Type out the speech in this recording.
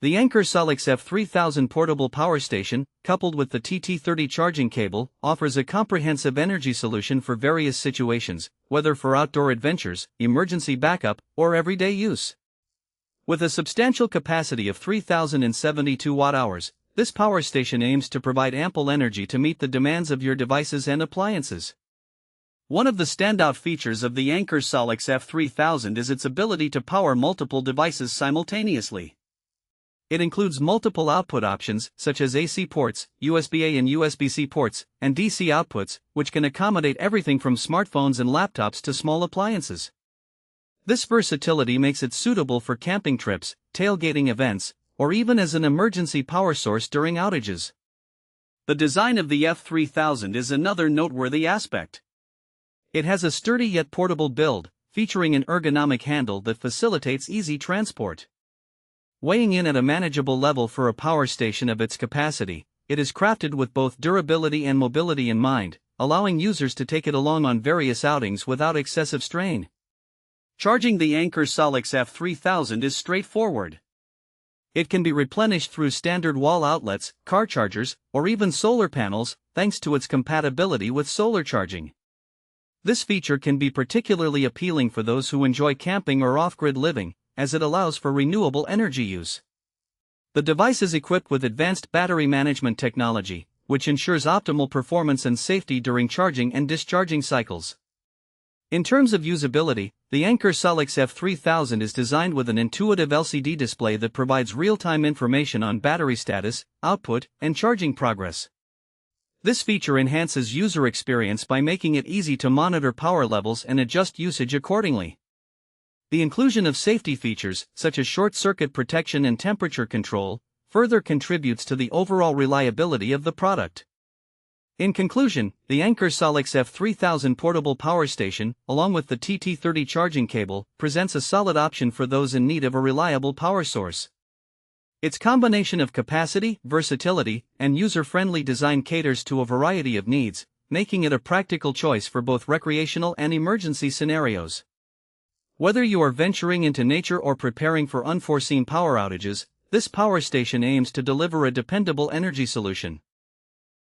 The Anker SOLIX F3000 portable power station, coupled with the TT-30 charging cable, offers a comprehensive energy solution for various situations, whether for outdoor adventures, emergency backup, or everyday use. With a substantial capacity of 3,072 watt-hours, this power station aims to provide ample energy to meet the demands of your devices and appliances. One of the standout features of the Anker SOLIX F3000 is its ability to power multiple devices simultaneously. It includes multiple output options, such as AC ports, USB-A and USB-C ports, and DC outputs, which can accommodate everything from smartphones and laptops to small appliances. This versatility makes it suitable for camping trips, tailgating events, or even as an emergency power source during outages. The design of the F3000 is another noteworthy aspect. It has a sturdy yet portable build, featuring an ergonomic handle that facilitates easy transport. Weighing in at a manageable level for a power station of its capacity, it is crafted with both durability and mobility in mind, allowing users to take it along on various outings without excessive strain. Charging the Anker SOLIX F3000 is straightforward. It can be replenished through standard wall outlets, car chargers, or even solar panels, thanks to its compatibility with solar charging. This feature can be particularly appealing for those who enjoy camping or off-grid living, as it allows for renewable energy use. The device is equipped with advanced battery management technology, which ensures optimal performance and safety during charging and discharging cycles. In terms of usability, the Anker SOLIX F3000 is designed with an intuitive LCD display that provides real-time information on battery status, output, and charging progress. This feature enhances user experience by making it easy to monitor power levels and adjust usage accordingly. The inclusion of safety features, such as short-circuit protection and temperature control, further contributes to the overall reliability of the product. In conclusion, the Anker SOLIX F3000 portable power station, along with the TT-30 charging cable, presents a solid option for those in need of a reliable power source. Its combination of capacity, versatility, and user-friendly design caters to a variety of needs, making it a practical choice for both recreational and emergency scenarios. Whether you are venturing into nature or preparing for unforeseen power outages, this power station aims to deliver a dependable energy solution.